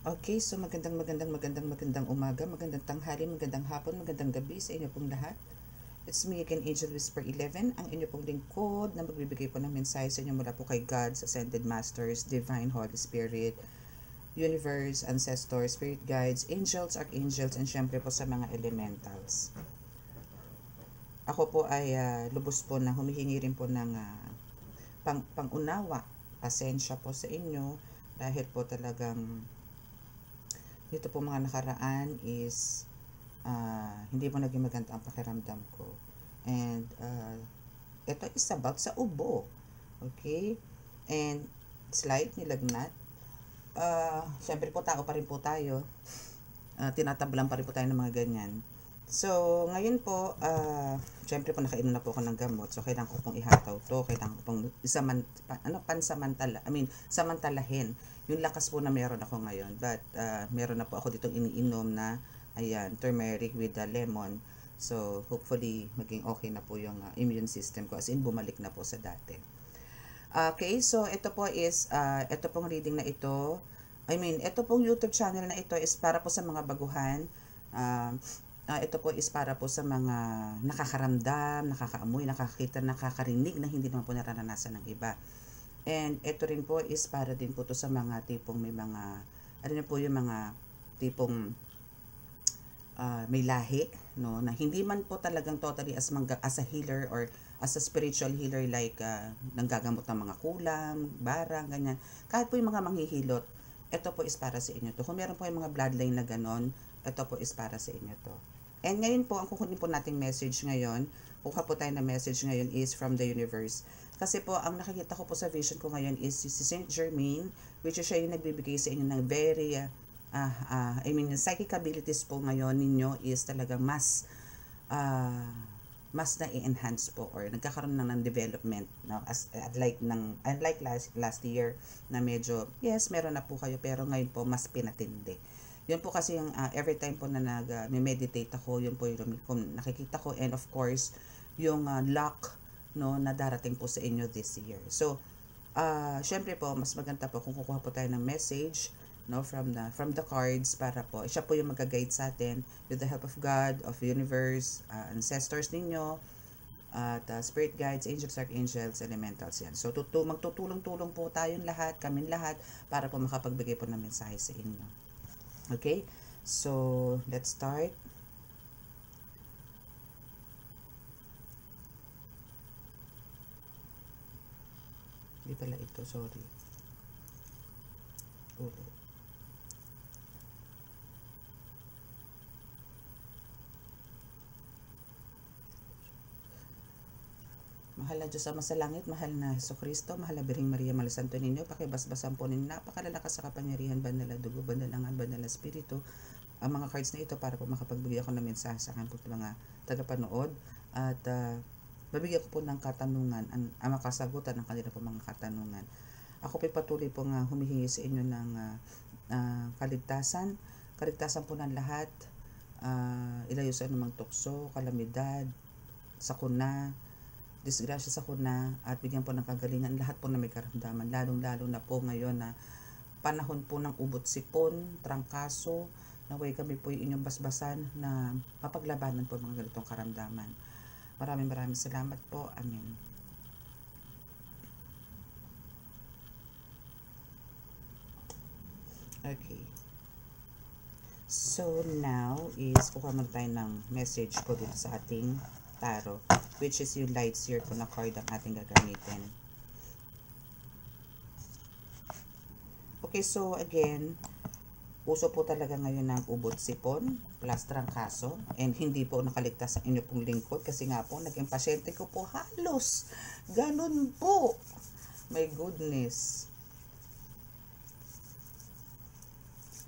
Okay, so magandang umaga, magandang tanghali, magandang hapon, magandang gabi sa inyo pong lahat. It's me again, Angel Whisper 11, ang inyo pong lingkod na magbibigay po ng mensahe sa inyo mula po kay God's Ascended Masters, Divine Holy Spirit, Universe, Ancestors, Spirit Guides, Angels, Archangels, and syempre po sa mga Elementals. Ako po ay lubos po na humihingi rin po ng pangunawa, pasensya po sa inyo dahil po talagang dito po mga nakaraan is hindi mo naging maganda ang pakiramdam ko. And ito is about sa ubo. Okay? And slight nilagnat. Siyempre po tao pa rin po tayo. Tinatablan pa rin po tayo ng mga ganyan. So, ngayon po, syempre po nakainom na po ako ng gamot. So, kailangan ko pong ihataw to. Kailangan ko pong samantalahin yung lakas po na meron ako ngayon. But, meron na po ako ditong iniinom na, ayan, turmeric with the lemon. So, hopefully, maging okay na po yung immune system ko. As in, bumalik na po sa dati. Okay, so ito po is, ito pong reading na ito. Ito pong YouTube channel na ito is para po sa mga baguhan. Ito po is para po sa mga nakakaramdam, nakakaamoy, nakakita, nakakarinig na hindi naman po nararanasan ng iba. And ito rin po is para din po to sa mga tipong may mga, ano na po yung mga tipong may lahi, no, na hindi man po talagang totally as a healer or as a spiritual healer like nanggagamot ng mga kulam, barang, ganyan. Kahit po yung mga manghihilot, ito po is para sa inyo to. Kung meron po yung mga bloodline na ganon, ito po is para sa inyo to. And ngayon po, ang kukunin po nating message ngayon, kuha po tayo na message ngayon is from the universe. Kasi po, ang nakikita ko po sa vision ko ngayon is si Saint Germain, which is siya yung nagbibigay sa inyo ng very, psychic abilities po ngayon ninyo is talagang mas na-enhance po or nagkakaroon ng development, no, as unlike last year na medyo yes meron na po kayo pero ngayon po mas pinatindi. Yun po kasi yung every time po na nag-meditate ako, yun po yung nakikita ko, and of course yung luck, no, na darating po sa inyo this year. So syempre po mas maganda po kung kukuha po tayo ng message, no, from the cards para po siya po yung mag-guide sa atin with the help of God, of universe, ancestors ninyo, at spirit guides, angels, archangels, elementals yan. So magtutulong-tulong po tayong lahat, kaming lahat para po makapagbigay po ng mensahe sa inyo. Okay? So let's start. Hindi pala ito, sorry. Ulit. Mahal na Diyos Ama sa langit, mahal na Jesucristo, mahal na Birhing Maria, mahal Santo Niño, pakibasbasan po ninyo napakalalakas sa kapangyarihan, banal na dugo, banal na ngan, banal na espiritu, ang mga cards na ito para po makapagbigay ako ng mensahe sa akin po mga tagapanood at mabigyan ko po ng katanungan, ang makasagutan ng kanila po mga katanungan. Ako po patuloy po nga humihingi sa inyo ng kaligtasan po ng lahat, ilayo sa anumang tukso, kalamidad, sakuna, disgrasya sa kuna, at bigyan po ng kagalingan lahat po na may karamdaman, lalong-lalo na po ngayon na panahon po ng ubot sipon, trangkaso, naway kami po yung inyong basbasan na mapaglabanan po mga ganitong karamdaman. Maraming salamat po. Amen. Okay. So now is kuha mo tayo ng message ko dito sa ating tarot, which is yung light seer po na card ang ating gagamitin. Okay, so again, uso po talaga ngayon ng ubot sipon plus trangkaso, and hindi po nakaligtas sa inyo pong lingkod kasi nga po naging pasyente ko po halos ganun po. My goodness.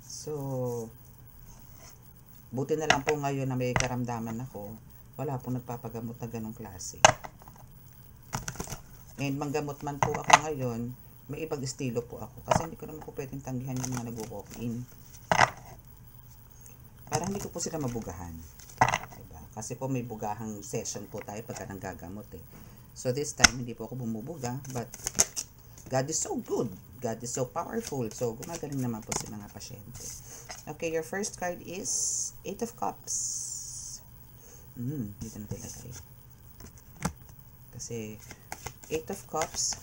So buti na lang po ngayon na may karamdaman ako, wala pong nagpapagamot na ganong klase. And manggamot man po ako ngayon, may ibang estilo po ako. Kasi hindi ko naman po pwedeng tanggihan yung mga nag-walk-in. Para hindi ko po sila mabugahan. Diba? Kasi po may bugahang session po tayo pagka nanggagamot eh. So this time, hindi po ako bumubuga. But God is so good. God is so powerful. So, gumagaling naman po si mga pasyente. Okay, your first card is 8 of Cups. Dito na tilagay. Kasi, 8 of Cups,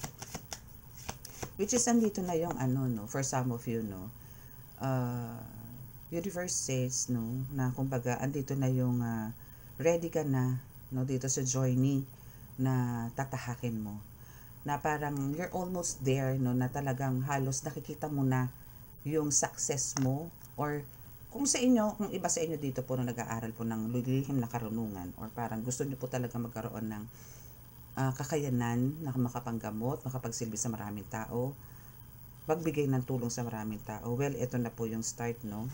which is andito na yung ano, no, for some of you, no, universe says, no, na kumbaga, andito na yung ready ka na, no, dito sa journey na tatahakin mo. Na parang you're almost there, no, na talagang halos nakikita mo na yung success mo, or kung sa inyo, kung iba sa inyo dito po na nag-aaral po ng lihim na karunungan, or parang gusto niyo po talaga magkaroon ng kakayanan na makapanggamot, makapagsilbi sa maraming tao, magbigay ng tulong sa maraming tao. Well, ito na po yung start, no?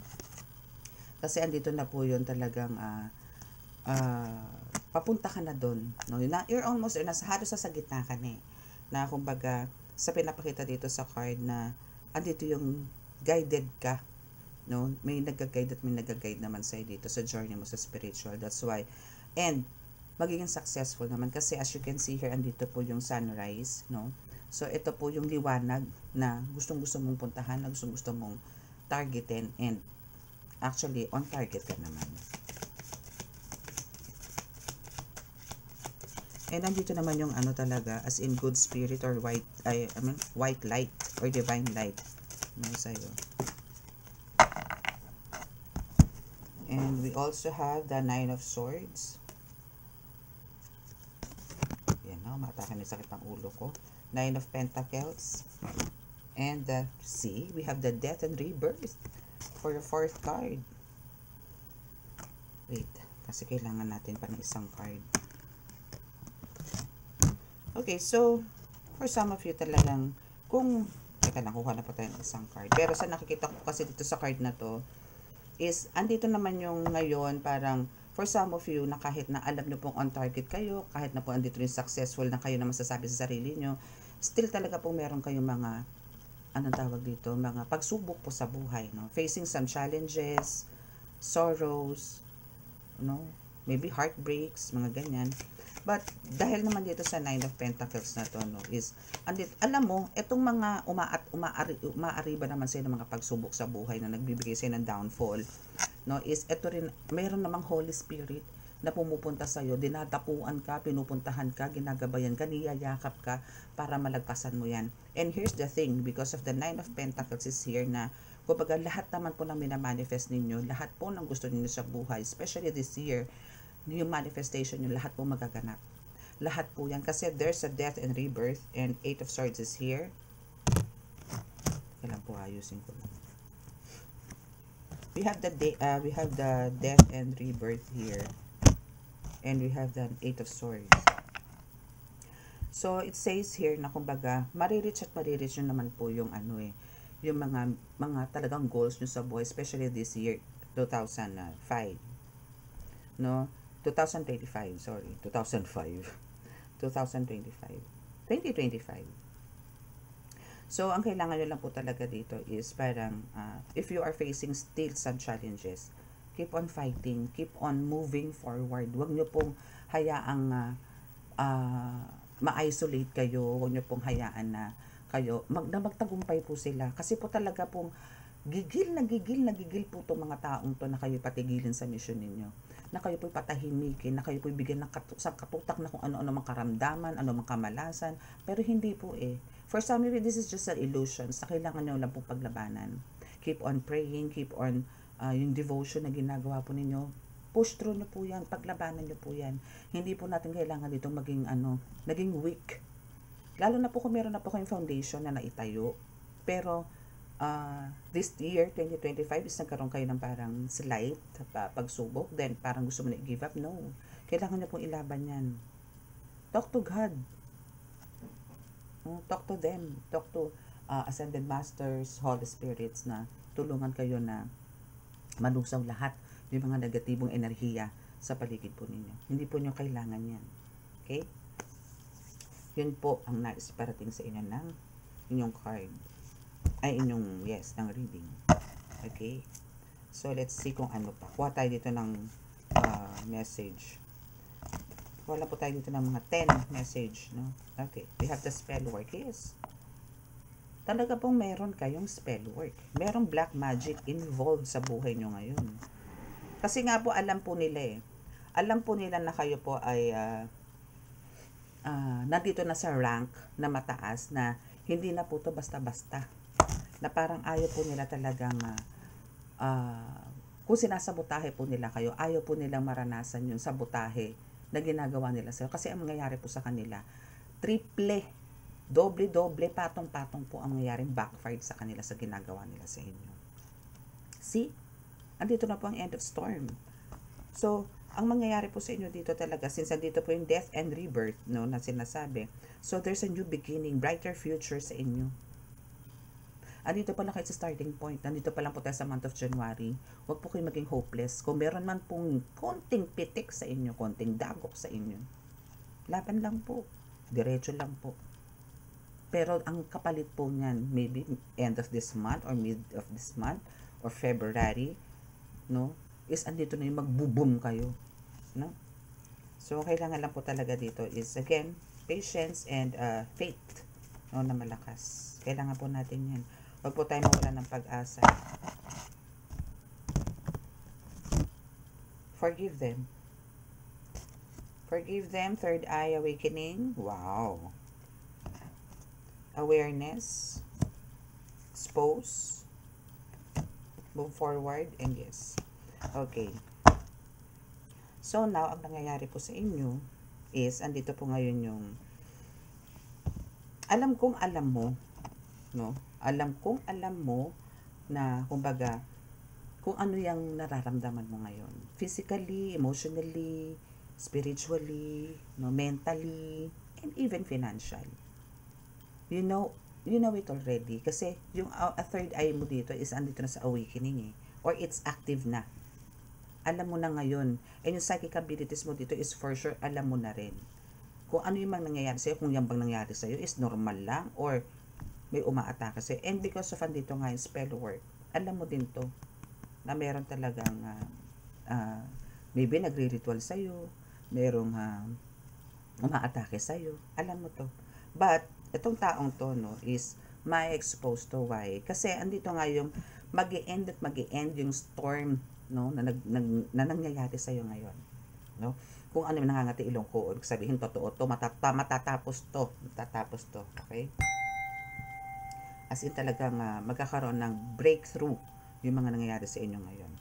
Kasi andito na po yun talagang papunta ka na doon, no? You're almost, halos sa gitna ka na eh. Na kumbaga, sa pinapakita dito sa card na andito yung guided ka, no? May nag-guide at may nag-guide naman sa'yo dito sa journey mo sa spiritual. That's why. And magiging successful naman kasi as you can see here, andito po yung sunrise, no? So, ito po yung liwanag na gustong-gusto mong puntahan, na gustong-gusto mong targetin, and actually, on target ka naman. And nandito naman yung ano talaga, as in good spirit or white light or divine light. No, sa'yo. And we also have the 9 of Swords. Yan, no, matake na sakit ng ulo ko. 9 of Pentacles. And see, we have the Death and Rebirth for your 4th card. Wait, kasi kailangan natin pa ng isang card. Okay, so, for some of you talagang, teka lang, kuha na po tayo ng isang card. Pero sa nakikita ko kasi dito sa card na to, is, andito naman yung ngayon, parang, for some of you, na kahit na alam nyo pong on target kayo, kahit na po andito yung successful na kayo na masasabi sa sarili nyo, still talaga po meron kayong mga, anong tawag dito, mga pagsubok po sa buhay, no? Facing some challenges, sorrows, no? Maybe heartbreaks, mga ganyan. But, dahil naman dito sa 9 of Pentacles na to, no, is, alam mo, itong mga umaariba naman sa'yo ng mga pagsubok sa buhay na nagbibigay sa'yo ng downfall, no, is, ito rin, mayroon namang Holy Spirit na pumupunta sa'yo, dinadapuan ka, pinupuntahan ka, ginagabayan ka, niyayakap ka, para malagpasan mo yan. And here's the thing, because of the 9 of Pentacles is here na, kumbaga, lahat naman po ng minamanifest ninyo, lahat po ng gusto ninyo sa buhay, especially this year, yung manifestation nyo, lahat po magaganap. Lahat po yan. Kasi there's a death and rebirth, and 8 of Swords is here. Kailan po ayusin ko lang. We have the death and rebirth here. And we have the 8 of Swords. So, it says here na kumbaga, marireach at marireach nyo naman po yung ano eh, yung mga talagang goals nyo sa buhay, especially this year, 2005. No? 2025, sorry, 2025. 2025. So, ang kailangan nyo lang po talaga dito is parang, if you are facing still some challenges, keep on fighting, keep on moving forward. Huwag nyo pong hayaang ma-isolate kayo, huwag nyo pong hayaan na kayo, magtagumpay po sila. Kasi po talaga pong gigil po itong mga taong to na kayo patigilin sa mission ninyo. Na kayo po'y patahimikin, na kayo po'y bigyan ng katutak na kung ano-ano mang karamdaman, ano mang kamalasan. Pero hindi po eh. For some of you, this is just an illusion. Sa kailangan nyo lang pong paglabanan. Keep on praying, keep on yung devotion na ginagawa po ninyo. Push through nyo po yan, paglabanan nyo po yan. Hindi po natin kailangan ditong naging weak. Lalo na po kung meron na po kayong foundation na naitayo. Pero, this year, 2025, is nagkaroon kayo ng parang slight pagsubok, then parang gusto mo na i-give up. No. Kailangan nyo pong ilaban yan. Talk to God. Talk to them. Talk to Ascended Masters, Holy Spirits na tulungan kayo na malusaw lahat yung mga negatibong enerhiya sa paligid po ninyo. Hindi po nyo kailangan yan. Okay? Yun po ang nais parating sa inyo ng inyong card. Ng reading. Okay? So, let's see kung ano pa. Kuha tayo dito ng message. Wala po tayo dito ng mga 10 message, no? Okay. We have the spell work. Yes. talaga pong meron kayong spell work. Merong black magic involved sa buhay nyo ngayon. Kasi nga po, alam po nila eh. Alam po nila na kayo po ay nandito na sa rank na mataas na hindi na po to basta-basta. Na parang ayaw po nila talagang kung sinasabotahe po nila kayo, ayaw po nilang maranasan yung sabotahe na ginagawa nila sa'yo. Kasi ang mangyayari po sa kanila, triple, doble-doble, patong-patong po ang mangyayaring backfired sa kanila sa ginagawa nila sa inyo. See? Andito na po ang end of storm. So, ang mangyayari po sa inyo dito talaga, since andito po yung death and rebirth, no, na sinasabi, so there's a new beginning, brighter future sa inyo. Andito pa lang kayo sa starting point. Nandito pa lang po tayo sa month of January. Huwag po kayo maging hopeless. Kung meron man pong konting pitik sa inyo, konting dagok sa inyo, laban lang po. Diretso lang po. Pero ang kapalit po niyan, maybe end of this month or mid of this month or February, no, is andito na yung magbo-boom kayo. No? So, kailangan lang po talaga dito is, again, patience and faith, no, na malakas. Kailangan po natin yan. Huwag po tayo mawala ng pag-asa. Forgive them. Forgive them. Third eye awakening. Wow. Awareness. Expose. Move forward. And yes. Okay. So now, ang nangyayari po sa inyo is, andito po ngayon yung alam kong alam mo, no? Alam kong alam mo na, kumbaga, kung ano yung nararamdaman mo ngayon. Physically, emotionally, spiritually, no, mentally, and even financial. You know it already. Kasi yung third eye mo dito is andito na sa awakening eh. Or it's active na. Alam mo na ngayon. And yung psychic abilities mo dito is for sure, alam mo na rin. Kung ano yung nangyayari sa'yo, kung yung bang nangyayari sa'yo is normal lang or may umaatake sa'yo. And because of andito nga yung spell work, alam mo din to na meron talagang maybe nagre-ritual sa'yo, merong umaatake sa'yo. Alam mo to. But, itong taong to, no, is may exposed to. Why? Kasi andito nga yung mag-e-end at mag-e-end yung storm, no, na nangyayari sa'yo ngayon. No? Kung ano yung nangangati ilong ko, sabihin totoo to, matatapos to. Okay? As in talagang magkakaroon ng breakthrough yung mga nangyayari sa inyo ngayon.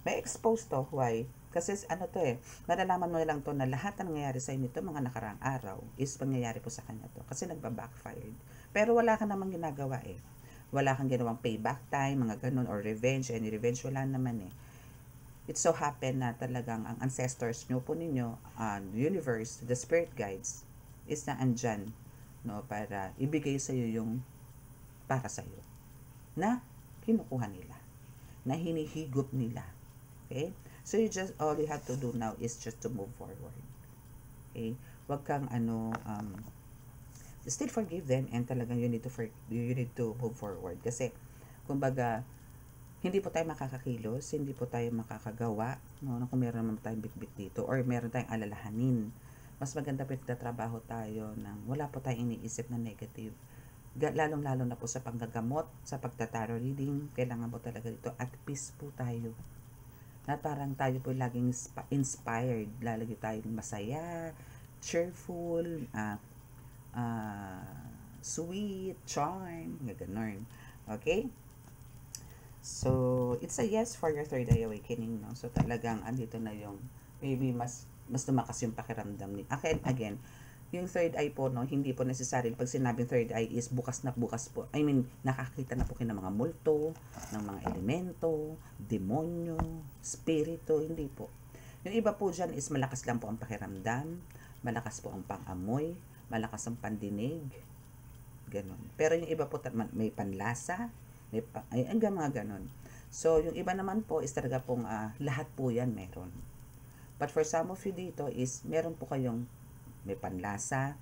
May expose to. Why? Kasi ano to eh, malalaman mo lang to na lahat ng nangyayari sa inyo nito mga nakaraang araw is pangyayari po sa kanya to. Kasi nagba-backfired. Pero wala ka namang ginagawa eh. Wala kang ginawang payback time, mga ganun, or revenge. Any revenge, wala naman eh. It so happen na talagang ang ancestors nyo po ninyo, universe, the spirit guides, is na andyan, no, para ibigay sa iyo yung para sa iyo na kinukuha nila, na hinihigop nila. Okay? So all you have to do now is just to move forward. Okay? Wag kang still forgive them, and talagang you need to move forward kasi kumbaga hindi po tayo makakakilos, hindi po tayo makakagawa, no, kung meron naman tayong bitbit dito or meron tayong alalahanin. Mas maganda po trabaho tayo ng wala po tayong iniisip na negative. Lalong-lalo na po sa panggagamot, sa pagtataro reading, kailangan po talaga dito at peace po tayo. Na parang tayo po laging inspired, lalagi tayong masaya, cheerful, sweet, charm, gano'n. Okay? So, it's a yes for your third eye awakening, no? So, talagang andito na yung, maybe mas lumakas yung pakiramdam ni. Again, yung third eye po, no, hindi po necessary. Pag sinabing third eye is bukas na bukas po. I mean, nakakita na po kayo ng mga multo, ng mga elemento, demonyo, spirito, hindi po. Yung iba po dyan is malakas lang po ang pakiramdam, malakas po ang pang-amoy, malakas ang pandinig, ganun. Pero yung iba po may panlasa, hanggang mga ganun. So, yung iba naman po is talaga pong lahat po yan meron. But for some of you dito is meron po kayong may panlasa,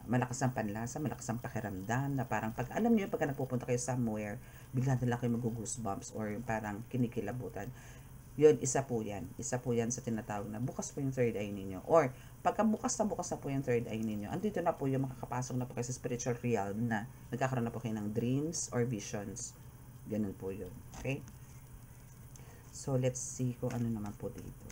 malakas ang panlasa, malakas ang pakiramdam na parang pag alam niyo pagka nagpupunta kayo somewhere, bigla na lang kayo mag-goosebumps or parang kinikilabutan. Yun, isa po yan sa tinatawag na bukas po yung third eye ninyo. Or pagka bukas na po yung third eye ninyo, andito na po yung makakapasok na po kayo sa spiritual realm na nagkakaroon na po kayo ng dreams or visions. Ganun po yun. Okay? So, let's see kung ano naman po dito.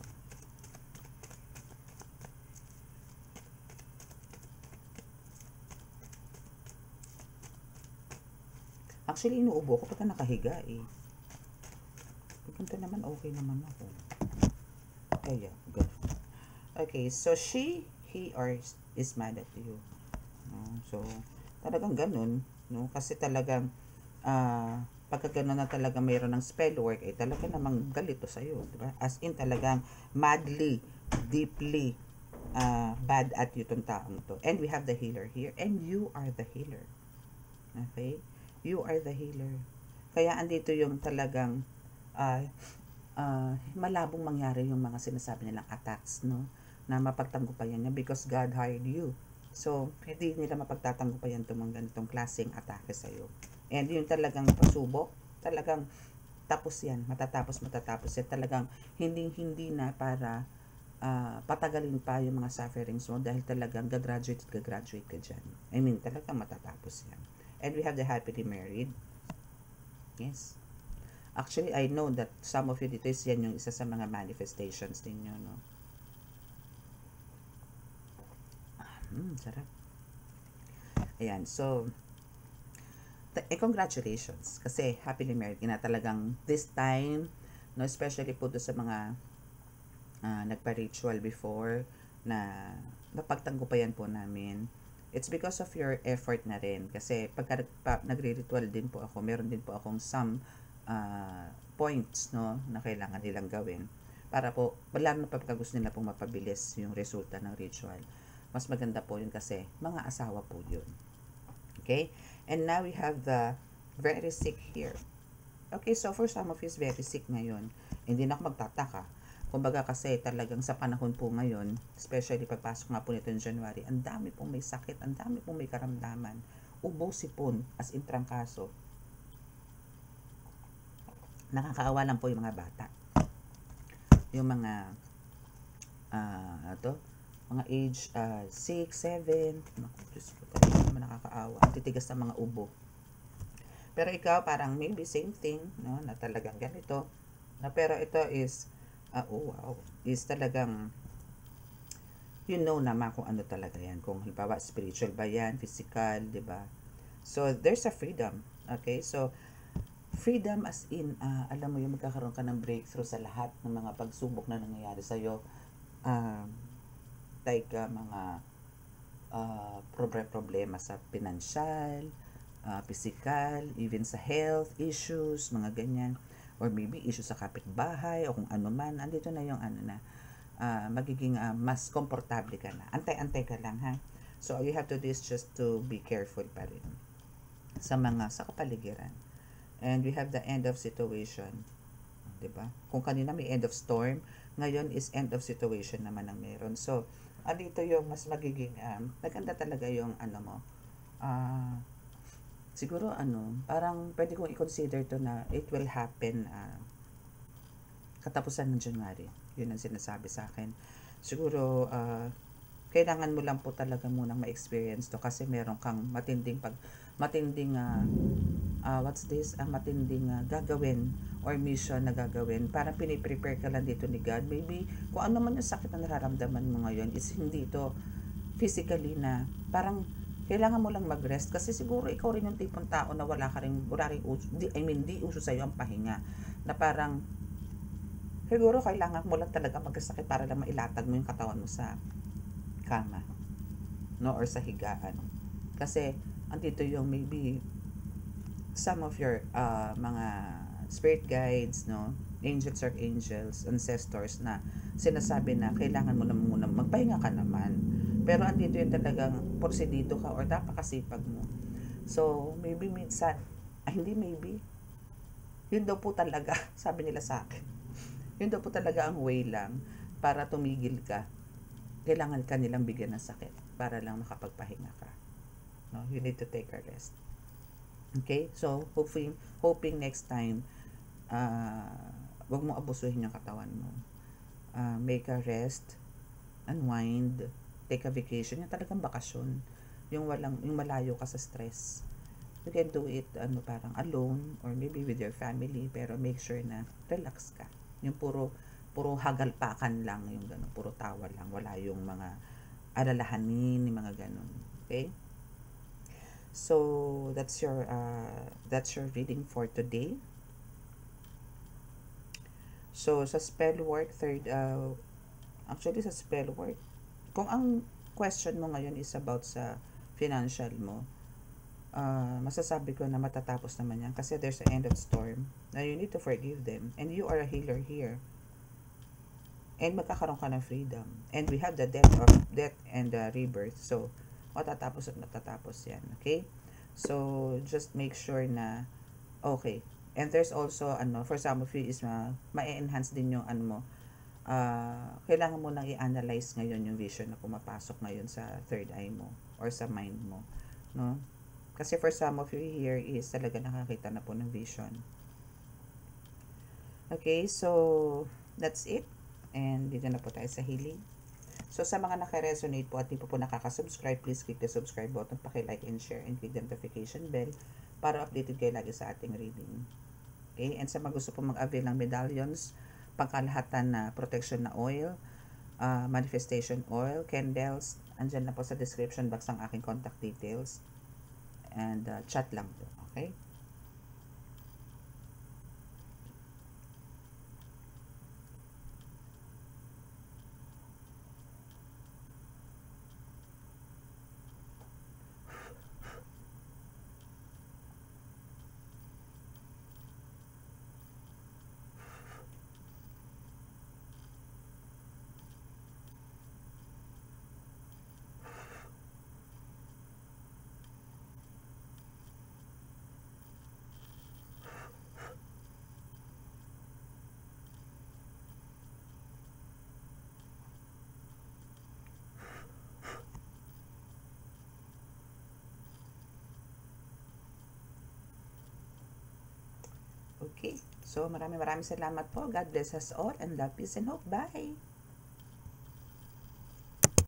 Actually, inuubo ko pagka nakahiga eh. Pagkanta naman, okay naman ako. Kaya, good. Okay, so he or is mad at you. So, talagang ganun. No? Kasi talagang, pagka ganun na talaga mayroon ng spell work, eh talaga namang galito sa'yo. Diba? As in talagang madly, deeply, bad at you tong taong to. And we have the healer here. And you are the healer. Okay? You are the healer. Kaya andito yung talagang malabong mangyari yung mga sinasabi nilang attacks, no? Na mapagtanggupayan niya because God hired you. So, hindi nila mapagtatanggupayan itong mga ganitong klaseng atake sa'yo. And yung talagang pasubok, talagang tapos yan, matatapos yan. Talagang hindi na para patagalin pa yung mga sufferings mo dahil talagang gagraduate ka dyan. I mean, talagang matatapos yan. And we have the happily married. Yes. Actually, I know that some of you dito is yan yung isa sa mga manifestations ninyo, no? Sarap. Ayan, so, congratulations. Kasi happily married na talagang this time, no, especially po doon sa mga nagpa-ritual before na napagtanggupayan po namin. It's because of your effort na rin. Kasi pagka nagre-ritual din po ako, meron din po akong some points, no, na kailangan nilang gawin. Para po, lalo na pagka gusto nila pong mapabilis yung resulta ng ritual. Mas maganda po yun kasi mga asawa po yun. Okay? And now we have the very sick here. Okay, so for some of you is very sick ngayon. Hindi na ako magtataka. Kumbaga kasi talagang sa panahon po ngayon, especially pagpasok nga po nito ng January, ang dami pong may sakit, ang dami pong may karamdaman. Ubo, sipon, as in trangkaso. Nakakaawa lang po yung mga bata. Yung mga mga age 6, 7, naku, Diyos ko, talaga naman nakakaawa. Ang titigas ng mga ubo. Pero ikaw parang maybe same thing, no, na talagang ganito. Na pero ito is is talagang you know naman kung ano talaga yan. Kung halimbawa spiritual ba yan, physical, di ba? So there's a freedom. Okay? So freedom as in alam mo yung magkakaroon ka ng breakthrough sa lahat ng mga pagsubok na nangyayari sa'yo. Like mga problema sa pinansyal, physical, even sa health issues, mga ganyan, or maybe issue sa kapitbahay o kung ano man, andito na yung magiging mas komportable ka na. Antay-antay ka lang, ha? So all you have to do is just to be careful pa rin sa kapaligiran. And we have the end of situation, 'di ba? Kung kanina may end of storm, ngayon is end of situation naman ang meron. So andito yung mas magiging maganda talaga yung mo, siguro parang pwede kong i-consider to na it will happen katapusan ng January. Yun ang sinasabi sa akin. Siguro kailangan mo lang po talaga munang ma-experience to kasi meron kang matinding gagawin or mission na gagawin. Parang piniprepare ka lang dito ni God. Maybe kung ano man yung sakit na nararamdaman mo ngayon is hindi to physically na parang kailangan mo lang mag-rest kasi siguro ikaw rin yung tipong tao na di uso sa'yo ang pahinga na parang siguro kailangan mo lang talaga magkasakit para lang mailatag mo yung katawan mo sa kama, no, or sa higaan. Kasi andito yung maybe some of your mga spirit guides, no, angels, ancestors na sinasabi na kailangan mo na muna magpahinga ka naman. Pero andito yung talagang porsidido ka or napakasipag mo. So, maybe minsan, hindi maybe, yun daw po talaga, sabi nila sa akin. Yun daw po talaga ang way lang para tumigil ka. Kailangan ka nilang bigyan ng sakit para lang makapagpahinga ka. No, you need to take a rest. Okay? So, hoping next time, wag mo abusuhin yung katawan mo. Make a rest, unwind, take a vacation, yung talagang bakasyon, yung malayo ka sa stress. You can do it parang alone or maybe with your family, pero make sure na relax ka. Yung puro hagalpakan lang, yung ganun, puro tawa lang, wala yung mga alalahanin, yung mga ganun. Okay? So that's your reading for today. So sa spell work, actually sa spell work, kung ang question mo ngayon is about sa financial mo, masasabi ko na matatapos naman yan kasi there's an end of storm. Now you need to forgive them and you are a healer here. And magkakaroon ka ng freedom. And we have the death and the rebirth. So, matatapos at matatapos yan. Okay? So, just make sure na okay. And there's also, for some of you is ma-enhance din yung mo. Kailangan mo nang i-analyze ngayon yung vision na pumapasok ngayon sa third eye mo or sa mind mo. No? Kasi for some of you here is talaga nakakita na po ng vision. Okay, so that's it. And dito na po tayo sa healing. So sa mga naka-resonate po at di po nakaka-subscribe, please click the subscribe button, paki-like and share, and click the notification bell para updated kayo lagi sa ating reading. Okay, and sa mga gusto po mag-avail ng medallions, pangkalahatan na protection na oil, manifestation oil, candles, andyan na po sa description box ang aking contact details. And chat lang po. Okay? Okay. So, maraming salamat po. God bless us all and love, peace, and hope. Bye!